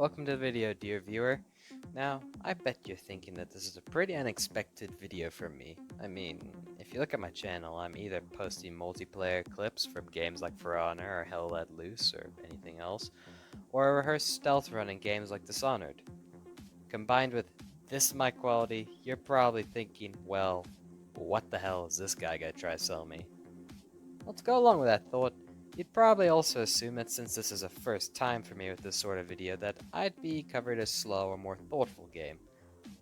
Welcome to the video, dear viewer. Now, I bet you're thinking that this is a pretty unexpected video from me. I mean, if you look at my channel, I'm either posting multiplayer clips from games like For Honor or Hell Let Loose or anything else, or a rehearsed stealth run in games like Dishonored. Combined with this mic quality, you're probably thinking, well, what the hell is this guy gonna try to sell me? Well, to go along with that thought, you'd probably also assume that since this is a first time for me with this sort of video, that I'd be covering a slow or more thoughtful game,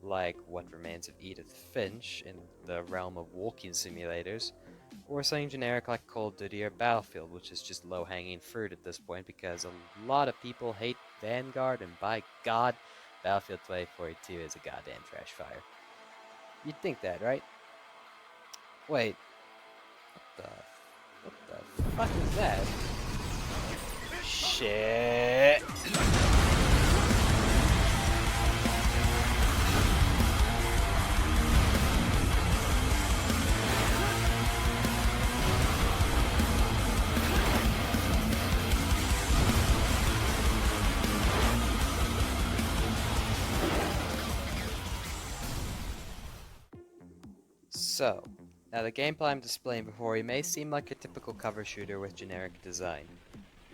like What Remains of Edith Finch in the realm of walking simulators, or something generic like Call of Duty or Battlefield, which is just low-hanging fruit at this point because a lot of people hate Vanguard, and by God, Battlefield 2042 is a goddamn trash fire. You'd think that, right? Wait, what the fuck is that? Shit. So, now the gameplay I'm displaying before you may seem like a typical cover shooter with generic design,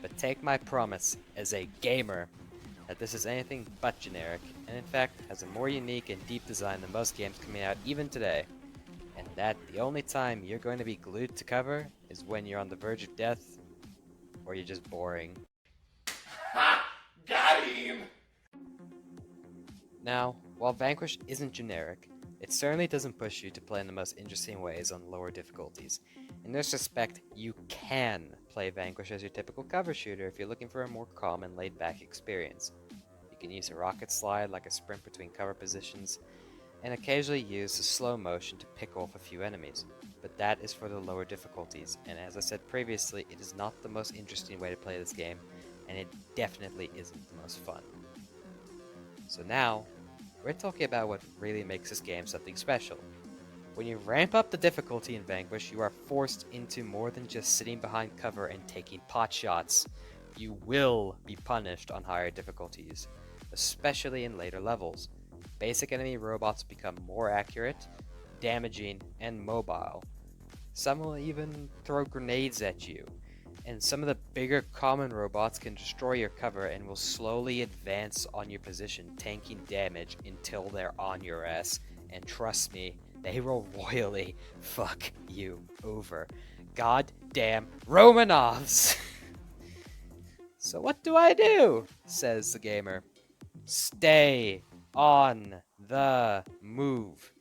but take my promise as a gamer that this is anything but generic, and in fact has a more unique and deep design than most games coming out even today, and that the only time you're going to be glued to cover is when you're on the verge of death, or you're just boring. Ha! Got him! Now, while Vanquish isn't generic, it certainly doesn't push you to play in the most interesting ways on lower difficulties. In this respect, you can play Vanquish as your typical cover shooter if you're looking for a more calm and laid-back experience. You can use a rocket slide like a sprint between cover positions, and occasionally use the slow motion to pick off a few enemies, but that is for the lower difficulties, and as I said previously, it is not the most interesting way to play this game, and it definitely isn't the most fun. So now, we're talking about what really makes this game something special. When you ramp up the difficulty in Vanquish, you are forced into more than just sitting behind cover and taking pot shots. You will be punished on higher difficulties, especially in later levels. Basic enemy robots become more accurate, damaging, and mobile. Some will even throw grenades at you, and some of the bigger common robots can destroy your cover and will slowly advance on your position, tanking damage until they're on your ass, and trust me, they will royally fuck you over. Goddamn Romanovs! So what do I do? Says the gamer. Stay on the move.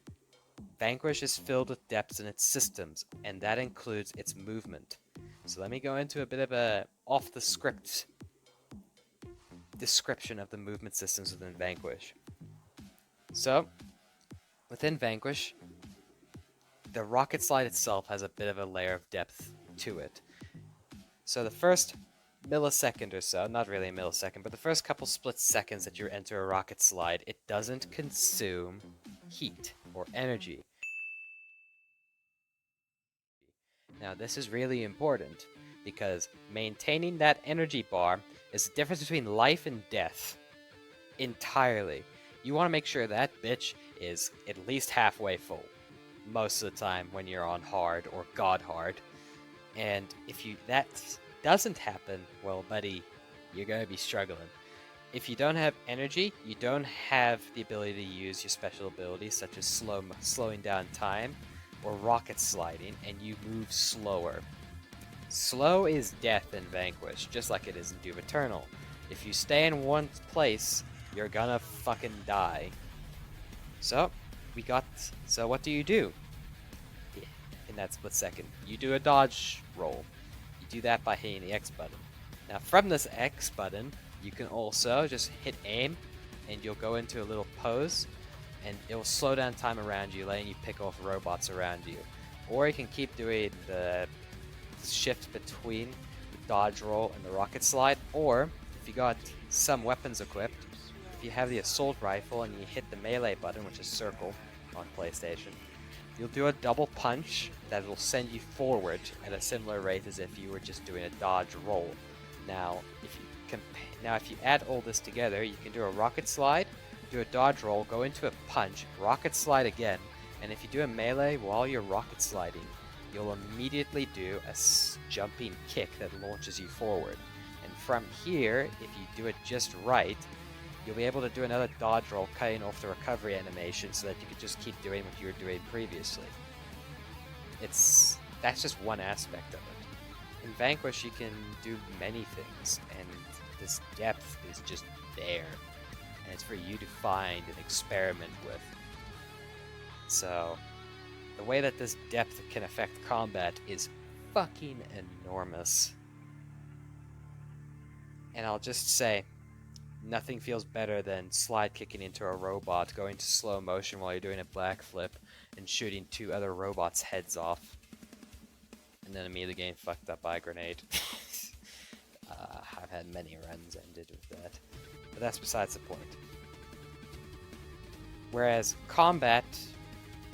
Vanquish is filled with depths in its systems, and that includes its movement. So let me go into a bit of a off-the-script description of the movement systems within Vanquish. So, within Vanquish, the rocket slide itself has a bit of a layer of depth to it. So the first millisecond or so, not really a millisecond, but the first couple split seconds that you enter a rocket slide, it doesn't consume heat or energy. Now this is really important, because maintaining that energy bar is the difference between life and death. Entirely. You want to make sure that bitch is at least halfway full. Most of the time when you're on hard or god hard. And if that doesn't happen, well buddy, you're going to be struggling. If you don't have energy, you don't have the ability to use your special abilities such as slowing down time or rocket sliding, and you move slower. Slow is death in Vanquish, just like it is in Doom Eternal. If you stay in one place, you're gonna fucking die. So what do you do? In that split second, you do a dodge roll. You do that by hitting the X button. Now from this X button, you can also just hit aim, and you'll go into a little pose, and it will slow down time around you, letting you pick off robots around you. Or you can keep doing the shift between the dodge roll and the rocket slide, or if you got some weapons equipped, if you have the assault rifle and you hit the melee button, which is circle on PlayStation, you'll do a double punch that will send you forward at a similar rate as if you were just doing a dodge roll. Now, if you Now, if you add all this together, you can do a rocket slide, do a dodge roll, go into a punch, rocket slide again, and if you do a melee while you're rocket sliding, you'll immediately do a jumping kick that launches you forward. And from here, if you do it just right, you'll be able to do another dodge roll, cutting off the recovery animation so that you can just keep doing what you were doing previously. That's just one aspect of it. In Vanquish, you can do many things, and this depth is just there, and it's for you to find and experiment with. So, the way that this depth can affect combat is fucking enormous. And I'll just say, nothing feels better than slide kicking into a robot, going to slow motion while you're doing a backflip, and shooting 2 other robots' heads off. And then immediately getting fucked up by a grenade. I've had many runs ended with that. But that's besides the point. Whereas combat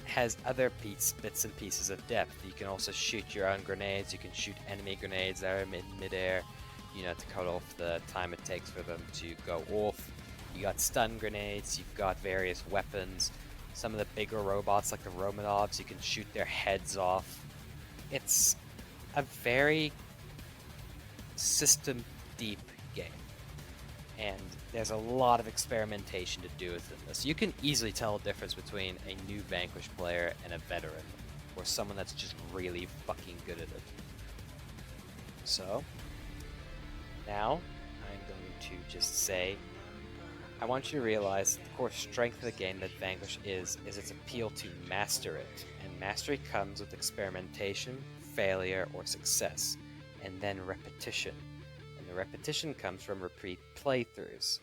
has other bits and pieces of depth. You can also shoot your own grenades, you can shoot enemy grenades that are mid-air, to cut off the time it takes for them to go off. You got stun grenades, you've got various weapons. Some of the bigger robots like the Romanovs, you can shoot their heads off. It's a very system deep game, and there's a lot of experimentation to do within this. You can easily tell the difference between a new Vanquish player and a veteran, or someone that's just really fucking good at it. So, now, I'm going to just say, I want you to realize the core strength of the game that Vanquish is its appeal to master it, and mastery comes with experimentation, failure, or success, and then repetition. And the repetition comes from repeat playthroughs.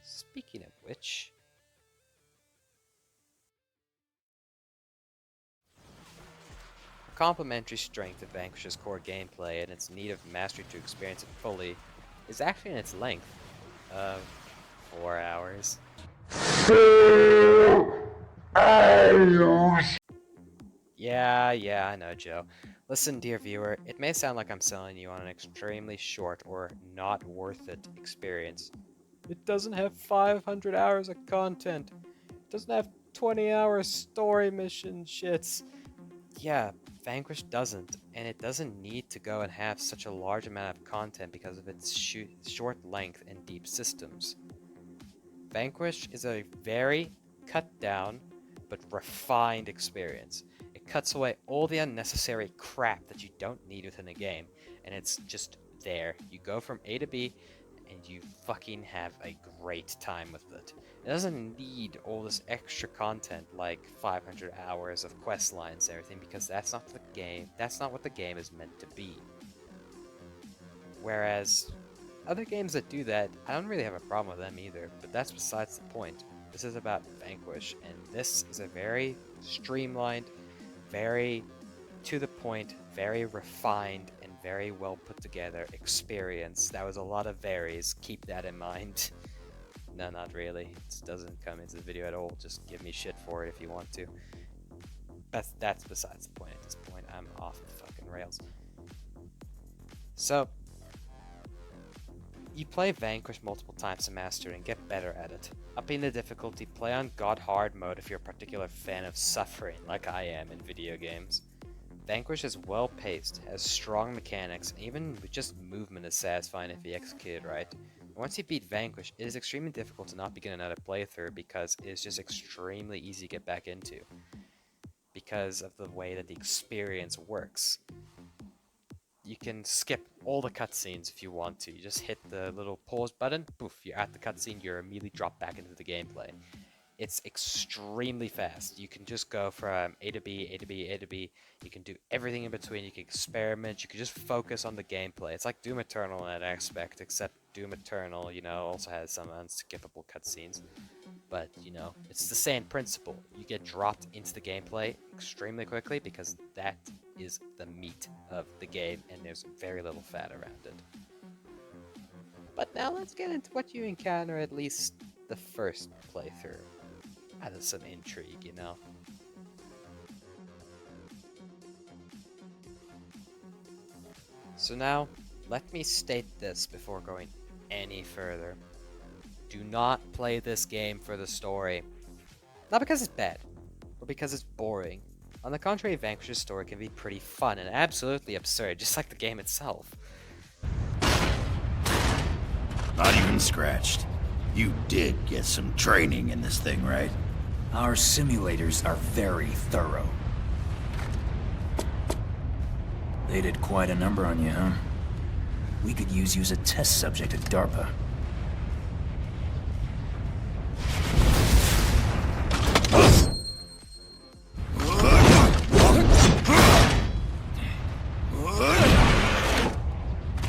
Speaking of which, a complementary strength of Vanquish's core gameplay and its need of mastery to experience it fully is actually in its length of 4 hours. 4 hours. Yeah, I know, Joe. Listen, dear viewer, it may sound like I'm selling you on an extremely short or not worth it experience. It doesn't have 500 hours of content. It doesn't have 20-hour story mission shits. Yeah, Vanquish doesn't, and it doesn't need to go and have such a large amount of content because of its short length and deep systems. Vanquish is a very cut down but refined experience. It cuts away all the unnecessary crap that you don't need within a game, and it's just there. You go from A to B, and you fucking have a great time with it. It doesn't need all this extra content like 500 hours of quest lines and everything, because that's not what the game is meant to be. Whereas other games that do that, I don't really have a problem with them either, but that's besides the point. This is about Vanquish, and this is a very streamlined, very to the point, very refined, and very well put together experience. That was a lot of varies, keep that in mind. No, not really. It doesn't come into the video at all. Just give me shit for it if you want to. That's besides the point at this point. I'm off the fucking rails. So, you play Vanquish multiple times to master it and get better at it. Upping the difficulty, play on God Hard mode if you're a particular fan of suffering, like I am in video games. Vanquish is well paced, has strong mechanics, and even just movement is satisfying if you execute it right. And once you beat Vanquish, it is extremely difficult to not begin another playthrough because it is just extremely easy to get back into, because of the way that the experience works. You can skip all the cutscenes if you want to. You just hit the little pause button, poof, you're at the cutscene, you're immediately dropped back into the gameplay. It's extremely fast. You can just go from A to B, A to B, A to B. You can do everything in between. You can experiment. You can just focus on the gameplay. It's like Doom Eternal in that aspect, except Doom Eternal, also has some unskippable cutscenes. But, it's the same principle. You get dropped into the gameplay extremely quickly because that is the meat of the game, and there's very little fat around it. But now let's get into what you encounter at least the first playthrough. Out of some intrigue, So now, let me state this before going any further. Do not play this game for the story. Not because it's bad, but because it's boring. On the contrary, Vanquish's story can be pretty fun and absolutely absurd, just like the game itself. Not even scratched. You did get some training in this thing, right? Our simulators are very thorough. They did quite a number on you, huh? We could use you as a test subject at DARPA.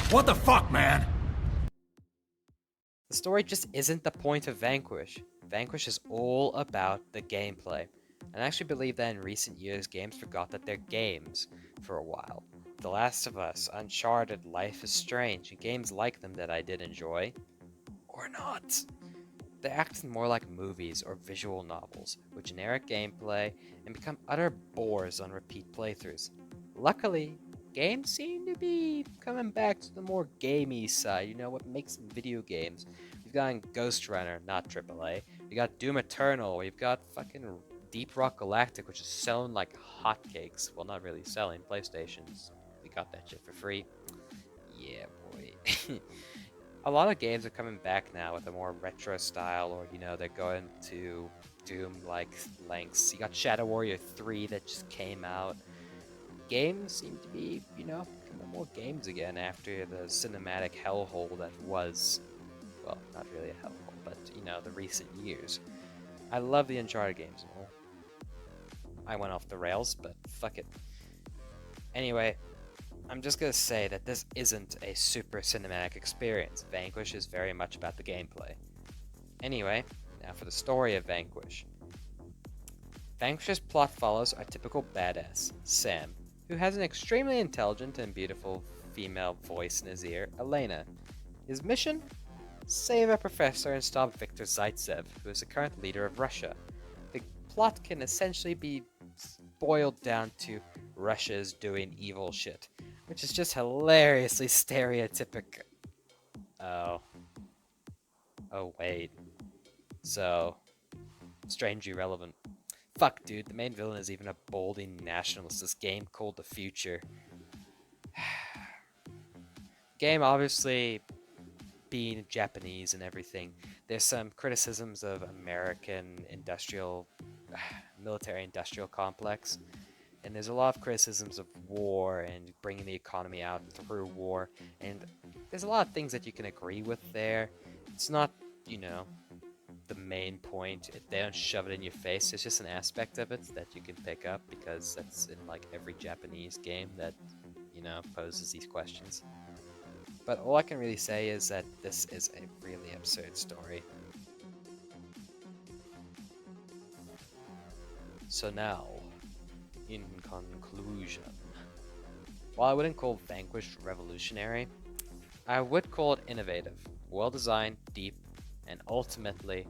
What the fuck, man? The story just isn't the point of Vanquish. Vanquish is all about the gameplay. And I actually believe that in recent years, games forgot that they're games for a while. The Last of Us, Uncharted, Life is Strange, and games like them that I did enjoy, or not. They acted more like movies or visual novels, with generic gameplay, and become utter bores on repeat playthroughs. Luckily, games seem to be coming back to the more gamey side, you know, what makes video games. We've got Ghost Runner, not AAA. We got Doom Eternal, we've got fucking Deep Rock Galactic, which is selling like hotcakes. Well, not really selling, PlayStations. We got that shit for free. Yeah, boy. A lot of games are coming back now with a more retro style, or, you know, they're going to Doom-like lengths. You got Shadow Warrior 3 that just came out. Games seem to be, you know, becoming more games again after the cinematic hellhole that was, well, not really a hellhole, but, you know, the recent years. I love the Uncharted games and all. I went off the rails, but fuck it. Anyway, I'm just gonna say that this isn't a super cinematic experience. Vanquish is very much about the gameplay. Anyway, now for the story of Vanquish. Vanquish's plot follows our typical badass, Sam, who has an extremely intelligent and beautiful female voice in his ear, Elena. His mission? Save a professor and stop Viktor Zaitsev, who is the current leader of Russia. The plot can essentially be boiled down to Russia's doing evil shit, which is just hilariously stereotypic. Oh, wait. So, strangely relevant. Fuck, dude, the main villain is even a balding nationalist. This game called The Future. Game obviously being Japanese and everything. There's some criticisms of American military industrial complex. And there's a lot of criticisms of war and bringing the economy out through war. And there's a lot of things that you can agree with there. It's not, you know, the main point. They don't shove it in your face. It's just an aspect of it that you can pick up because that's in like every Japanese game that, you know, poses these questions. But all I can really say is that this is a really absurd story. So now, in conclusion, while I wouldn't call Vanquish revolutionary, I would call it innovative, well-designed, deep, and ultimately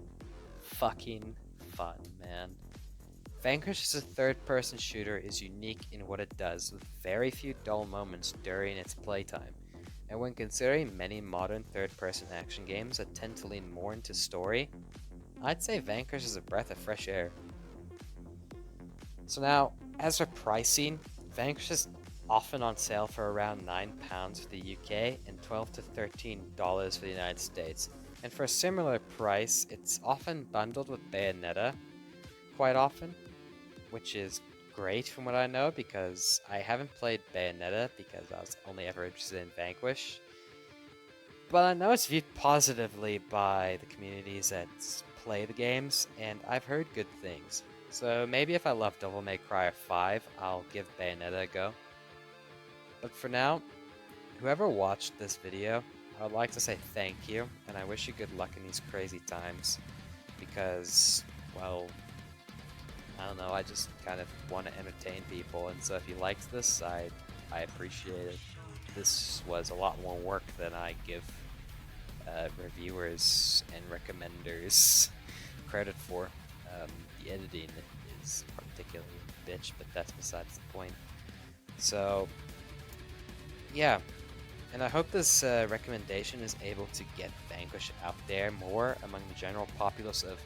fucking fun, man. Vanquish as a third-person shooter is unique in what it does, with very few dull moments during its playtime. And when considering many modern third-person action games that tend to lean more into story, I'd say Vanquish is a breath of fresh air. So now, as for pricing, Vanquish is often on sale for around £9 for the UK and $12 to $13 for the United States. And for a similar price, it's often bundled with Bayonetta quite often, which is great from what I know because I haven't played Bayonetta because I was only ever interested in Vanquish. But I know it's viewed positively by the communities that play the games, and I've heard good things. So maybe if I love Devil May Cry 5, I'll give Bayonetta a go. But for now, whoever watched this video, I would like to say thank you, and I wish you good luck in these crazy times, because, well, I don't know, I just kind of want to entertain people, and so if you liked this, I appreciate it. This was a lot more work than I give reviewers and recommenders credit for. The editing is particularly a bitch, but that's besides the point. So, yeah, And I hope this recommendation is able to get Vanquish out there more among the general populace of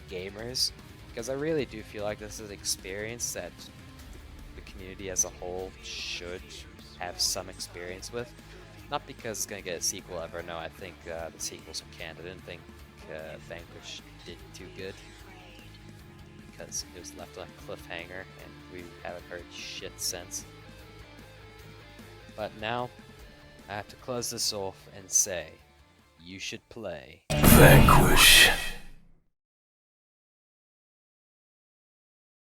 gamers, because I really do feel like this is an experience that the community as a whole should have some experience with. Not because it's going to get a sequel ever, no, I think the sequels are canned. I didn't think Vanquish did too good, because it was left on a cliffhanger and we haven't heard shit since. But now, I have to close this off and say, you should play Vanquish.